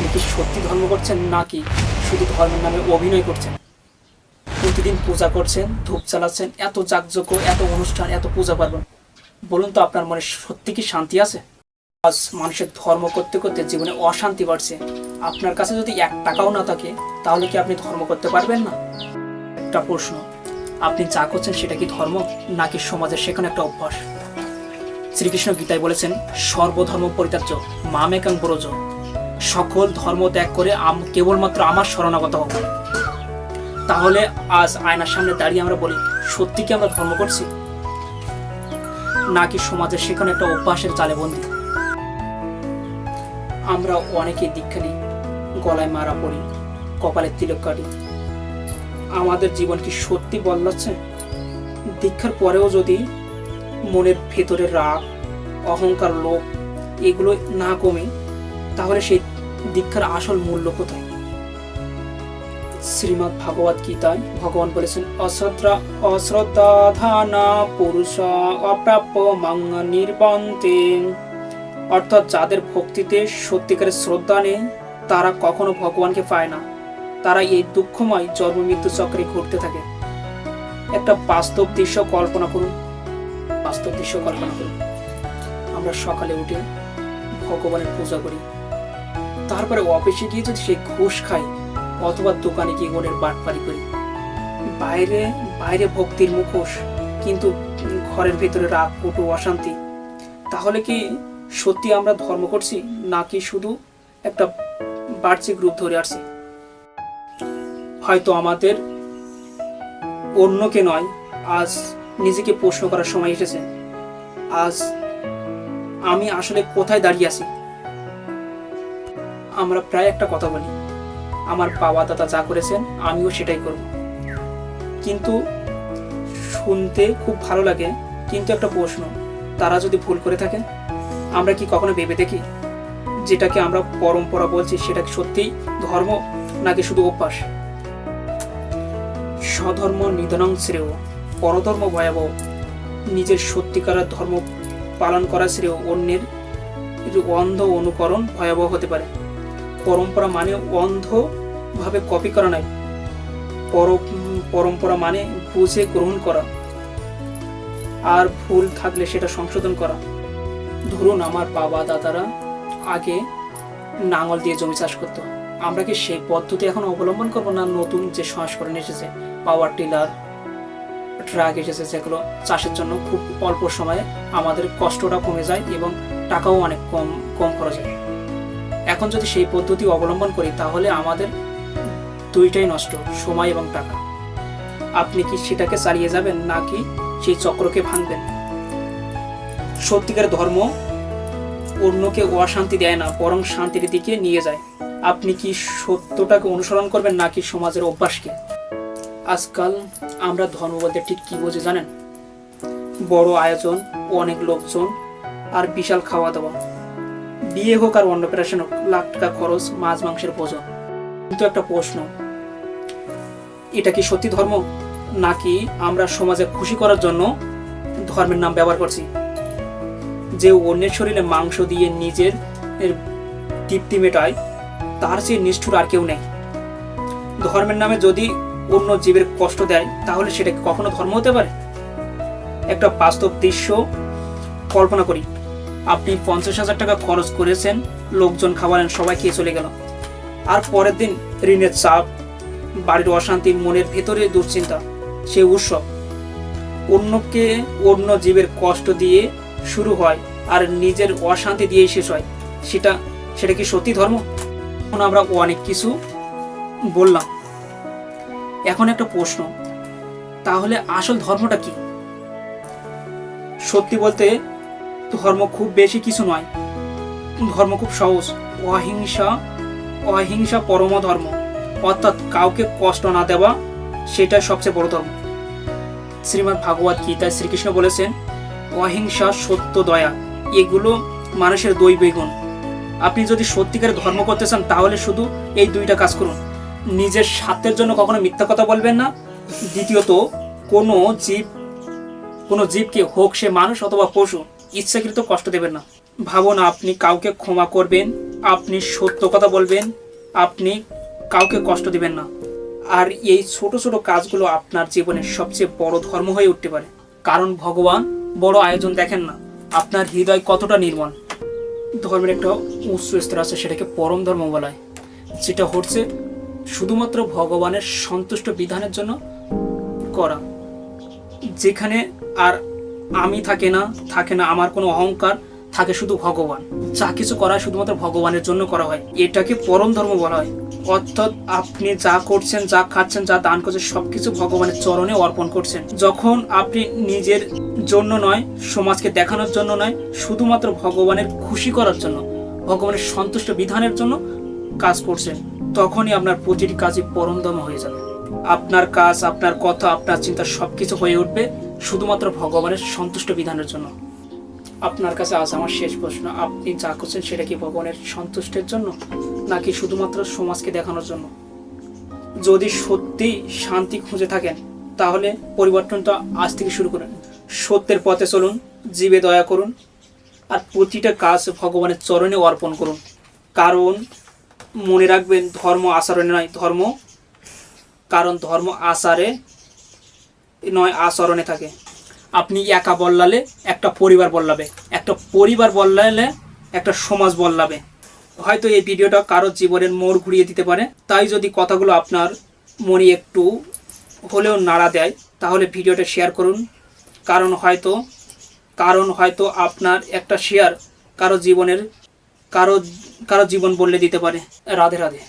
আপনি কি সত্যি ধর্ম করছেন নাকি শুধু ধর্মের নামে অভিনয় করছেন? প্রতিদিন পূজা করছেন, ধূপ চালাচ্ছেন, এত যাগযজ্ঞ, এত অনুষ্ঠান, এত পূজা পার্বণ, বলুন তো আপনার মনে সত্যি কি শান্তি আছে? আজ মানুষের ধর্ম করতে করতে জীবনে অশান্তি বাড়ছে। আপনার কাছে যদি 1 টাকাও না থাকে তাহলে কি আপনি ধর্ম করতে পারবেন না? একটা প্রশ্ন, আপনি যা করছেন সেটা কি ধর্ম নাকি সমাজের শেখানো একটা অভ্যাস? শ্রীকৃষ্ণ গীতায় বলেছেন, সর্বধর্ম পরিত্যাজ্য মামেকাং ব্রজ, সকল ধর্ম ত্যাগ করে কেবলমাত্র আমার শরণাগত হব। তাহলে আজ আয়নার সামনে দাঁড়িয়ে আমরা বলি, সত্যি কি আমরা ধর্ম করছি নাকি সমাজের শেখানো একটা অভ্যাসের জালে বন্দী? আমরা অনেকেই দীক্ষা নিই, গলায় মারা পড়ি, কপালে তিলক কাটি। আমাদের জীবন কি সত্যি বদলাচ্ছে? দীক্ষার পরেও যদি মনের ভেতরে রাগ, অহংকার, লোভ এগুলো না কমে তাহলে সেই দীক্ষার আসল মূল্য কোথায়? শ্রীমদ্ ভাগবত গীতায় ভগবান বলেছেন, অশ্রদ্ধাধানা পুরুষ অপ্রাপ্য মাং নির্বন্তে। অর্থাৎ যাদের ভক্তিতে সত্যিকারের শ্রদ্ধা নেই তারা কখনো ভগবানকে পায় না। তারা এই দুঃখময় জন্ম মৃত্যু চক্রে ঘুরতে থাকে। একটা বাস্তব দৃশ্য কল্পনা করুন। আমরা সকালে উঠে ভগবানের পূজা করি, তারপরে অফিসে গিয়ে যদি সেই ঘুষ খাই অথবা দোকানে গিয়ে গোনের বাটপারি করি। বাইরে ভক্তির মুখোশ, কিন্তু ঘরের ভেতরে রাগ, কুটু, অশান্তি। তাহলে কি সত্যি আমরা ধর্ম করছি নাকি শুধু একটা বাহ্যিক রূপ ধরে আসছি? হয়তো আমাদের অন্যকে নয়, আজ নিজেকে প্রশ্ন করার সময় এসেছে। আজ আমি আসলে কোথায় দাঁড়িয়ে আছি? আমরা প্রায় একটা কথা বলি, আমার বাবা দাদা যা করেছেন আমিও সেটাই করব। কিন্তু শুনতে খুব ভালো লাগে, কিন্তু একটা প্রশ্ন, তারা যদি ভুল করে থাকে আমরা কি কখনো ভেবে দেখি যেটাকে আমরা পরম্পরা বলছি সেটা কি সত্যিই ধর্ম নাকি শুধু অভ্যাস? স্বধর্ম নিধনং শ্রেয়, পরধর্ম ভয়াবহ। নিজের সত্যিকারের ধর্ম পালন করা শ্রেয়, অন্যের অন্ধ অনুকরণ ভয়াবহ হতে পারে। পরম্পরা মানে অন্ধভাবে কপি করা নয়, পরম্পরা মানে বুঝে গ্রহণ করা আর ভুল থাকলে সেটা সংশোধন করা। ধরুন আমার বাবা দাদারা আগে নাঙল দিয়ে জমি চাষ করতো, আমরা কি সেই পদ্ধতি এখন অবলম্বন করবো না নতুন যে সংস্করণ এসেছে, পাওয়ার টিলার, ট্রাক এসেছে, যেগুলো চাষের জন্য খুব অল্প সময়ে আমাদের কষ্টটা কমে যায় এবং টাকাও অনেক কম খরচ হয়। এখন যদি সেই পদ্ধতি অবলম্বন করি তাহলে আমাদের দুইটাই নষ্ট, সময় এবং টাকা। আপনি কি সেটাকে চালিয়ে যাবেন নাকি সেই চক্রকে ভাঙবেন? সত্যিকার ধর্ম অন্যকে অশান্তি দেয় না, বরং শান্তির দিকে নিয়ে যায়। আপনি কি সত্যটাকে অনুসরণ করবেন নাকি সমাজের অভ্যাসকে? আজকাল আমরা ধর্ম বলতে ঠিক কি বুঝি জানেন? বড় আয়োজন, অনেক লোকজন আর বিশাল খাওয়া দাওয়া। বিয়ে হোক আর অন্নপ্রাশন হোক, লাখ টাকা খরচ, মাছ মাংসের ভোজন। কিন্তু একটা প্রশ্ন, এটা কি সত্যি ধর্ম নাকি আমরা সমাজে খুশি করার জন্য ধর্মের নাম ব্যবহার করছি? যে অন্যের শরীরে মাংস দিয়ে নিজের তৃপ্তি মেটায় তার চেয়ে নিষ্ঠুর আর কেউ নেই। ধর্মের নামে যদি অন্য জীবের কষ্ট দেয় তাহলে সেটা কখনো ধর্ম হতে পারে? একটা বাস্তব দৃশ্য কল্পনা করি, আপনি 50,000 টাকা খরচ করেছেন, লোকজন খাওয়ালেন, সবাই খেয়ে চলে গেল, আর পরের দিন ঋণের চাপ, বাড়ির অশান্তি, মনের ভেতরে দুশ্চিন্তা। সে উৎসব অন্য জীবের কষ্ট দিয়ে শুরু হয় আর নিজের অশান্তি দিয়ে শেষ হয়। সেটা কি সত্যি ধর্ম? এখন আমরা অনেক কিছু বললাম, এখন একটা প্রশ্ন, তাহলে আসল ধর্মটা কি? সত্যি বলতে ধর্ম খুব বেশি কিছু নয়, ধর্ম খুব সহজ। অহিংসা পরম ধর্ম, অর্থাৎ কাউকে কষ্ট না দেওয়া, সেটা সবচেয়ে বড় ধর্ম। শ্রীমদ্ ভাগবত গীতায় শ্রীকৃষ্ণ বলেছেন, অহিংসা, সত্য, দয়া এগুলো মানুষের দৈবিক গুণ। আপনি যদি সত্যিকারের ধর্ম করতে চান তাহলে শুধু এই 2টা কাজ করুন। নিজের স্বার্থের জন্য কখনো মিথ্যা কথা বলবেন না। দ্বিতীয়ত, কোনো জীবকে, হোক সে মানুষ অথবা পশু, ইচ্ছাকৃত কষ্ট দেবেন না। ভাবুন আপনি কাউকে ক্ষমা করবেন আপনি সত্য কথা বলবেন, আপনি কাউকে কষ্ট দিবেন না। আর এই ছোট ছোট কাজগুলো আপনার জীবনের সবচেয়ে বড় ধর্ম হয়ে উঠতে পারে। কারণ ভগবান বড় আয়োজন দেখেন না, আপনার হৃদয় কতটা নির্মল। ধর্মের একটা উচ্চ স্তর আছে, সেটাকে পরম ধর্ম বলা হয়, যেটা হচ্ছে শুধুমাত্র ভগবানের সন্তুষ্ট বিধানের জন্য করা, যেখানে আর আমি থাকে না আমার কোনো অহংকার, থাকে শুধু ভগবান। যা কিছু করা হয় শুধুমাত্র ভগবানের জন্য করা হয়, এটাকে পরম ধর্ম বলা হয়। অর্থাৎ আপনি যা করছেন, যা খাচ্ছেন, যা দান করছেন, সবকিছু ভগবানের চরণে অর্পণ করছেন। যখন আপনি নিজের জন্য নয়, সমাজকে দেখানোর জন্য নয়, শুধুমাত্র ভগবানের খুশি করার জন্য, ভগবানের সন্তুষ্ট বিধানের জন্য কাজ করছেন, তখনই আপনার প্রতিটি কাজই পরম ধর্ম হয়ে যাবে। আপনার কাজ, আপনার কথা, আপনার চিন্তা সবকিছু হয়ে উঠবে শুধুমাত্র ভগবানের সন্তুষ্ট বিধানের জন্য। আপনার কাছে আজ আমার শেষ প্রশ্ন, আপনি যা করছেন সেটা কি ভগবানের সন্তুষ্টের জন্য, নাকি শুধুমাত্র সমাজকে দেখানোর জন্য? যদি সত্যি শান্তি খুঁজে থাকেন, তাহলে পরিবর্তনটা আজ থেকে শুরু করুন। সত্যের পথে চলুন, জীবে দয়া করুন, আর প্রতিটা কাজ ভগবানের চরণে অর্পণ করুন। কারণ মনে রাখবেন, ধর্ম আচরণে নয়, ধর্ম আচারে নয়, আচরণে থাকে। আপনি একা বদলালে একটা পরিবার বদলাবে, একটা পরিবার বদলালে একটা সমাজ বদলাবে। হয়তো এই ভিডিওটা কারো জীবনের মোড় ঘুরিয়ে দিতে পারে। তাই যদি কথাগুলো আপনার মনে একটু হলেও নাড়া দেয়, তাহলে ভিডিওটা শেয়ার করুন। কারণ হয়তো আপনার একটা শেয়ার কারো জীবন বদলে দিতে পারে। রাধে রাধে।